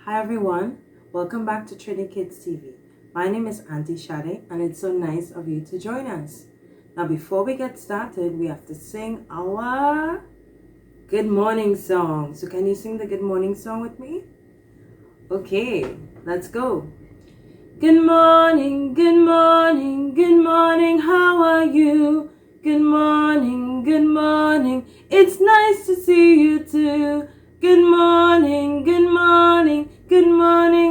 Hi everyone, welcome back to TriniKidsTV. My name is Auntie Shade and it's so nice of you to join us. Now before we get started, we have to sing our good morning song. So can you sing the good morning song with me? Okay, let's go. Good morning, good morning, good morning, how are you? Good morning, it's nice to see you too. Good morning,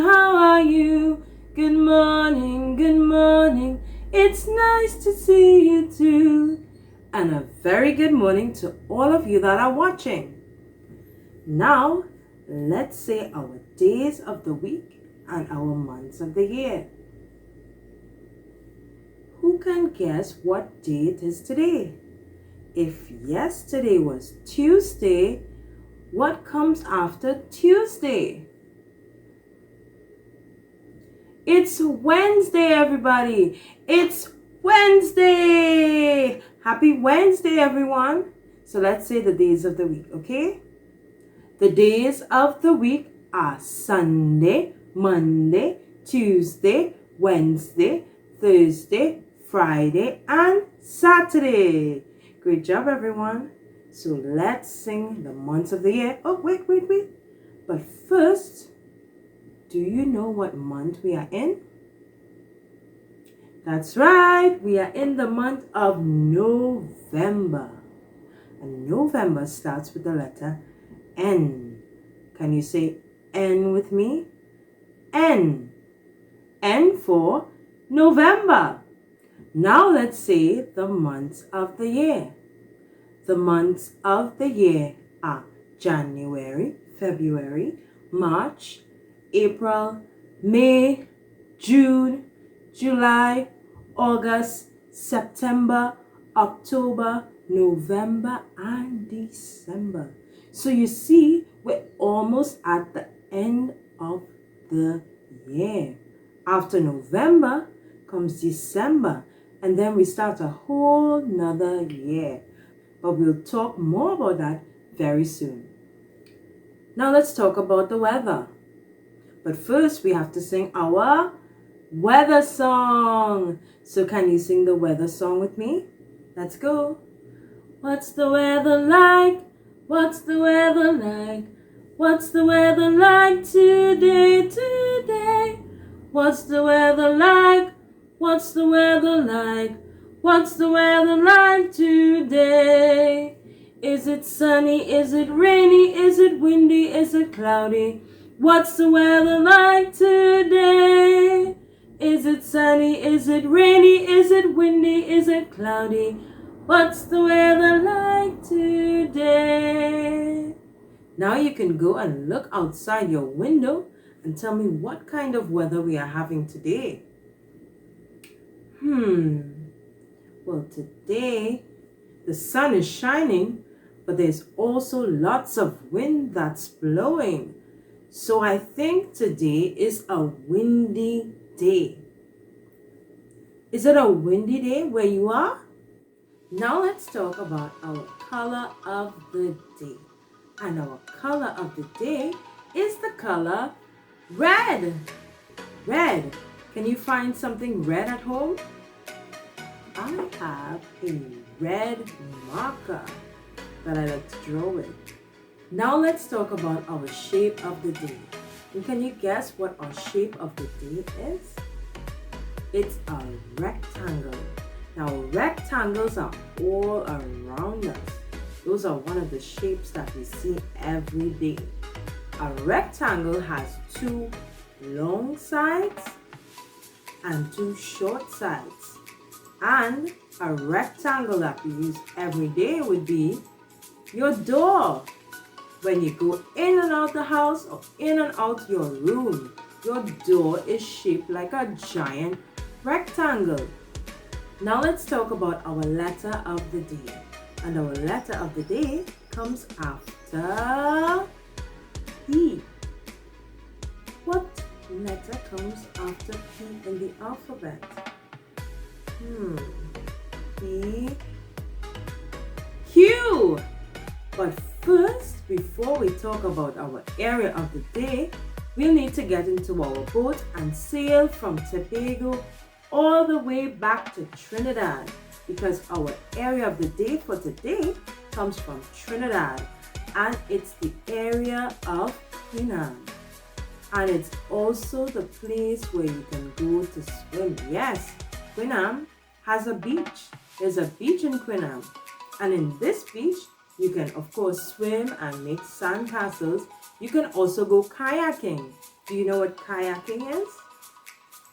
how are you? Good morning, it's nice to see you too. And a very good morning to all of you that are watching. Now, let's say our days of the week and our months of the year. Who can guess what day it is today? If yesterday was Tuesday, what comes after Tuesday? It's Wednesday, everybody. It's Wednesday. Happy Wednesday, everyone. So let's say the days of the week, okay? The days of the week are Sunday, Monday, Tuesday, Wednesday, Thursday, Friday, and Saturday. Great job, everyone. So let's sing the months of the year. Oh, wait. But first, do you know what month we are in? That's right. We are in the month of November. And November starts with the letter N. Can you say N with me? N. N for November. Now let's say the months of the year. The months of the year are January, February, March, April, May, June, July, August, September, October, November, and December. So you see, we're almost at the end of the year. After November comes December, and then we start a whole nother year. But we'll talk more about that very soon. Now let's talk about the weather. But first we have to sing our weather song. So can you sing the weather song with me? Let's go. What's the weather like? What's the weather like? What's the weather like today? What's the weather like? What's the weather like? What's the weather like today? Is it sunny? Is it rainy? Is it windy? Is it cloudy? What's the weather like today? Is it sunny? Is it rainy? Is it windy? Is it cloudy? What's the weather like today? Now you can go and look outside your window and tell me what kind of weather we are having today. Well, today the sun is shining, but there's also lots of wind that's blowing. So I think today is a windy day. Is it a windy day where you are? Now let's talk about our color of the day. And our color of the day is the color red. Red. Can you find something red at home? I have a red marker that I like to draw with. Now let's talk about our shape of the day. And can you guess what our shape of the day is? It's a rectangle. Now rectangles are all around us. Those are one of the shapes that we see every day. A rectangle has two long sides and 2 short sides. And a rectangle that we use every day would be your door. When you go in and out the house or in and out your room, your door is shaped like a giant rectangle. Now let's talk about our letter of the day. And our letter of the day comes after P. What letter comes after P in the alphabet? P, Q. But first, before we talk about our area of the day, we'll need to get into our boat and sail from Tobago all the way back to Trinidad, because our area of the day for today comes from Trinidad, and it's the area of Quinam. And it's also the place where you can go to swim. Yes, Quinam has a beach. There's a beach in Quinam. And in this beach, you can of course swim and make sandcastles. You can also go kayaking. Do you know what kayaking is?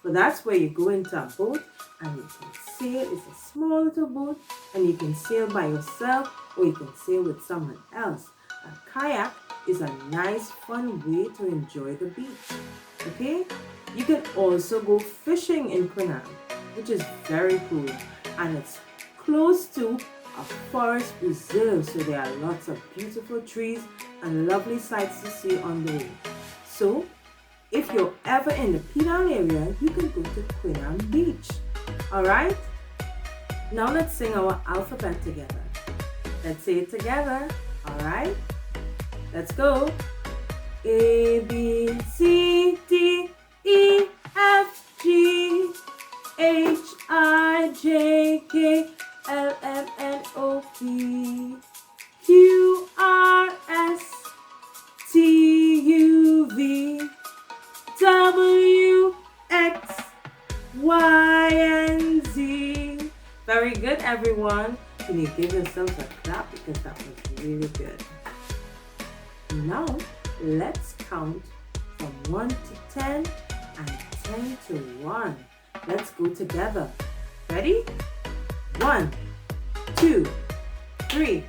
Well, that's where you go into a boat and you can sail. It's a small little boat and you can sail by yourself or you can sail with someone else. A kayak is a nice fun way to enjoy the beach. Okay? You can also go fishing in Quinam, which is very cool, and it's close to a forest reserve, so there are lots of beautiful trees and lovely sights to see on the way. So if you're ever in the Penang area, you can go to Quinam Beach. Alright? Now let's sing our alphabet together. Let's say it together. Alright? Let's go. A, B, C, D, E, F, G, H, I, J, K, L, M, N, O, P, Q, R, S, T, U, V, W, X, Y, and Z. Very good, everyone. Can you give yourselves a clap because that was really good. Now, let's count from 1 to 10 and 10 to 1. Let's go together. Ready? 1, 2, 3,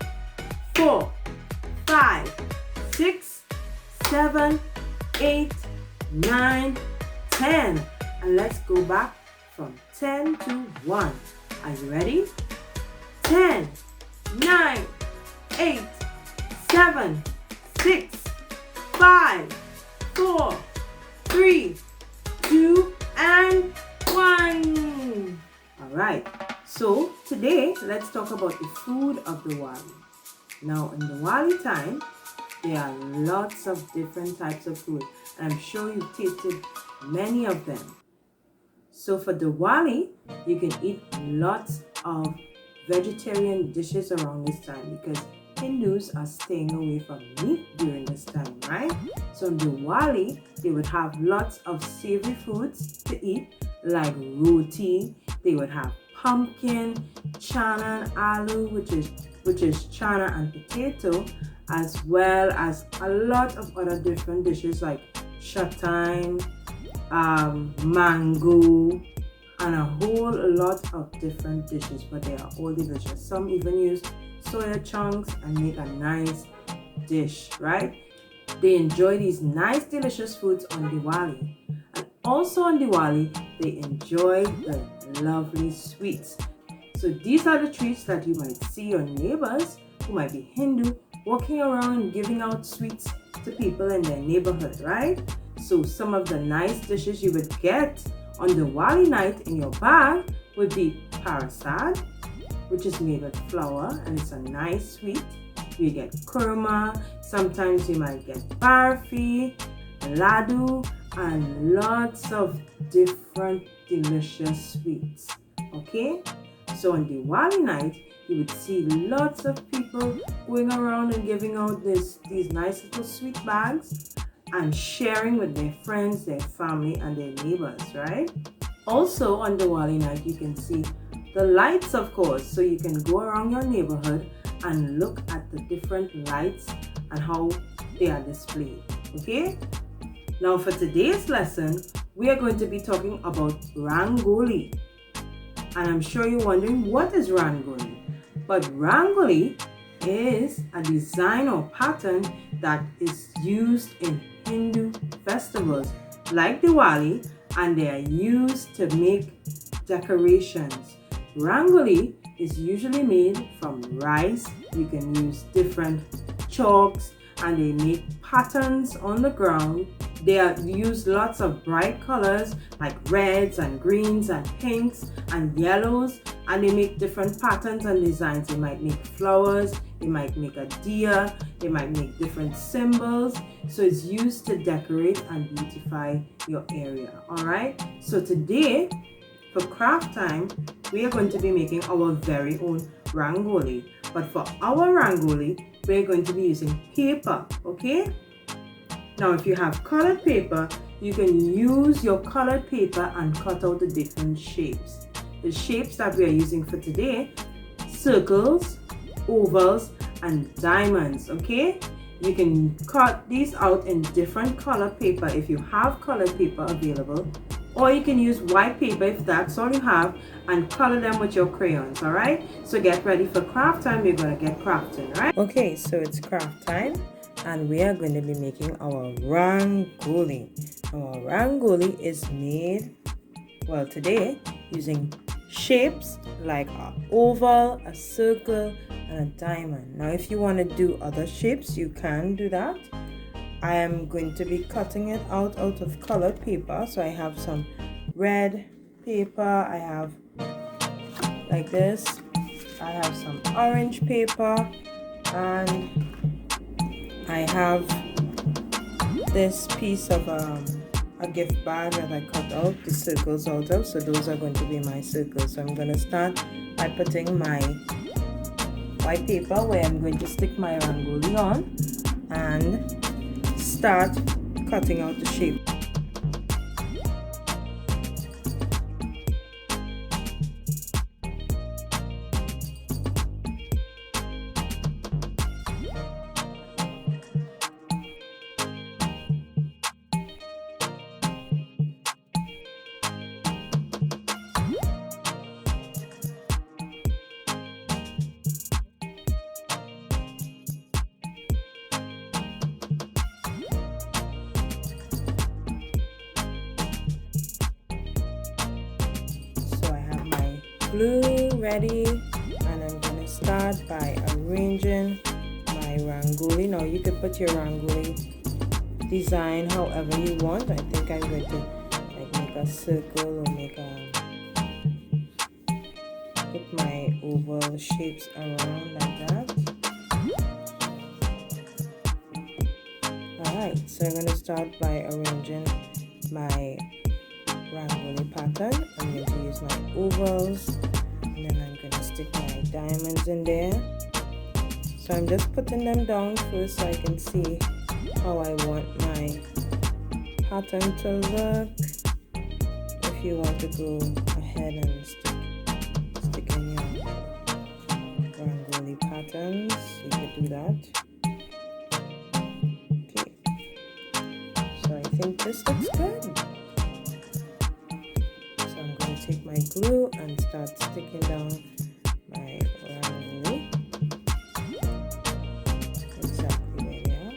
4, 5, 6, 7, 8, 9, 10. And let's go back from 10 to 1. Are you ready? 10, 9, 8, 7, 6, 5, 4, 3, 2, and 1. Alright, so today let's talk about the food of Diwali. Now in Diwali time, there are lots of different types of food. I'm sure you've tasted many of them. So for Diwali, you can eat lots of vegetarian dishes around this time because Hindus are staying away from meat during this time, right? So on Diwali, they would have lots of savory foods to eat, like roti. They would have pumpkin, chana and aloo, which is chana and potato, as well as a lot of other different dishes like shatai, mango, and a whole lot of different dishes, but they are all delicious. Some even use soya chunks and make a nice dish, right? They enjoy these nice delicious foods on Diwali. And also on Diwali, they enjoy the lovely sweets. So these are the treats that you might see your neighbors who might be Hindu walking around and giving out sweets to people in their neighborhood, right? So some of the nice dishes you would get on Diwali night in your bag would be parasad, which is made with flour and it's a nice sweet. You get kurma, sometimes you might get barfi, laddu, and lots of different delicious sweets. Okay, so on Diwali night, you would see lots of people going around and giving out these nice little sweet bags and sharing with their friends, their family, and their neighbors, right? Also on Diwali night, you can see the lights, of course, so you can go around your neighborhood and look at the different lights and how they are displayed, okay? Now for today's lesson, we are going to be talking about Rangoli. And I'm sure you're wondering, what is Rangoli? But Rangoli is a design or pattern that is used in Hindu festivals like Diwali, and they are used to make decorations. Rangoli is usually made from rice. You can use different chalks, and they make patterns on the ground. They use lots of bright colors like reds and greens and pinks and yellows, and they make different patterns and designs. They might make flowers, they might make a deer, they might make different symbols. So it's used to decorate and beautify your area. All right, so today for craft time, we are going to be making our very own Rangoli. But for our Rangoli, we're going to be using paper, okay? Now, if you have colored paper, you can use your colored paper and cut out the different shapes. The shapes that we are using for today: circles, ovals, and diamonds, okay? You can cut these out in different colored paper if you have colored paper available, or you can use white paper if that's all you have, and color them with your crayons. All right, so get ready for craft time. We're going to get crafting, right? Okay, so it's craft time, and we are going to be making our Rangoli. Our Rangoli is made, well, today using shapes like an oval, a circle, and a diamond. Now, if you want to do other shapes, you can do that. I am going to be cutting it out of colored paper. So I have some red paper, I have like this, I have some orange paper, and I have this piece of a gift bag that I cut out the circles out of. So those are going to be my circles. So I'm going to start by putting my white paper where I'm going to stick my Rangoli on and start cutting out the shape. Glue ready, and I'm going to start by arranging my Rangoli. Now you can put your Rangoli design however you want. I think I'm going to make a circle or put my oval shapes around like that. Alright, so I'm going to start by arranging my Rangoli pattern. I'm going to use my ovals, and then I'm going to stick my diamonds in there. So I'm just putting them down first so I can see how I want my pattern to look. If you want to go ahead and stick in your Rangoli patterns, you could do that. Okay, so I think this looks good. Take my glue and start sticking down my Rangoli exactly where they are.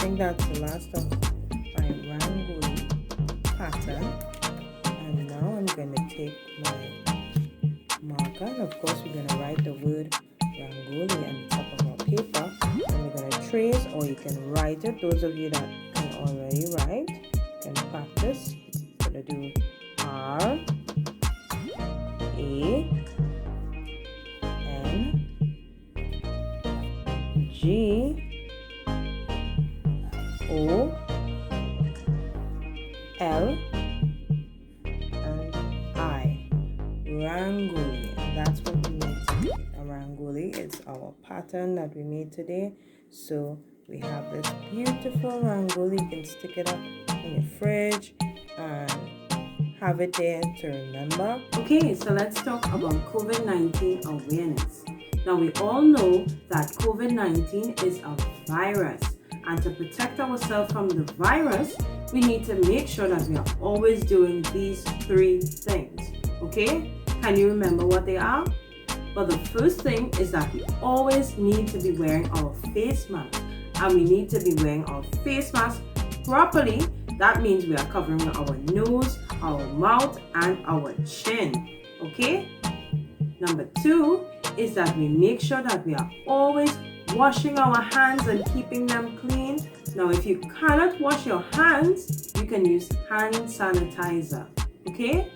think that's the last of my Rangoli pattern. And now I'm going to take my marker, and of course we're going to write the word Rangoli on the top of our paper, and we're going to trace, or you can write it. Those of you that can already write In practice, we're going to do R, A, N, G, O, L, and I. Rangoli. And that's what we made today. A rangoli is our pattern that we made today. So we have this beautiful rangoli. You can stick it up in your fridge and have it there to remember. Okay, so let's talk about COVID-19 awareness. Now we all know that COVID-19 is a virus, and to protect ourselves from the virus, we need to make sure that we are always doing these 3 things. Okay? Can you remember what they are? Well, the first thing is that we always need to be wearing our face mask, and we need to be wearing our face mask properly. That means we are covering our nose, our mouth, and our chin. Okay? Number 2 is that we make sure that we are always washing our hands and keeping them clean. Now, if you cannot wash your hands, you can use hand sanitizer. Okay?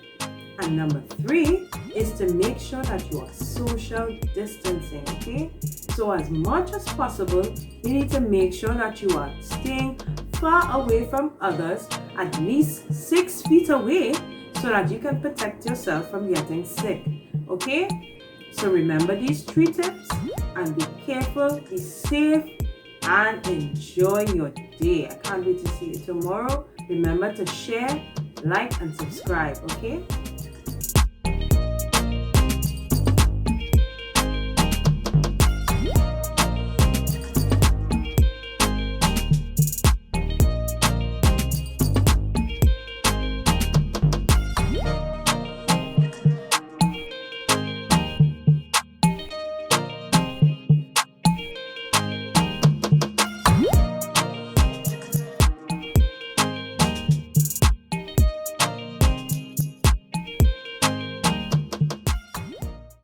And number 3 is to make sure that you are social distancing. Okay? So as much as possible, you need to make sure that you are staying far away from others, at least 6 feet away, so that you can protect yourself from getting sick. Okay? So remember these 3 tips and be careful, be safe, and enjoy your day. I can't wait to see you tomorrow. Remember to share, like, and subscribe. Okay?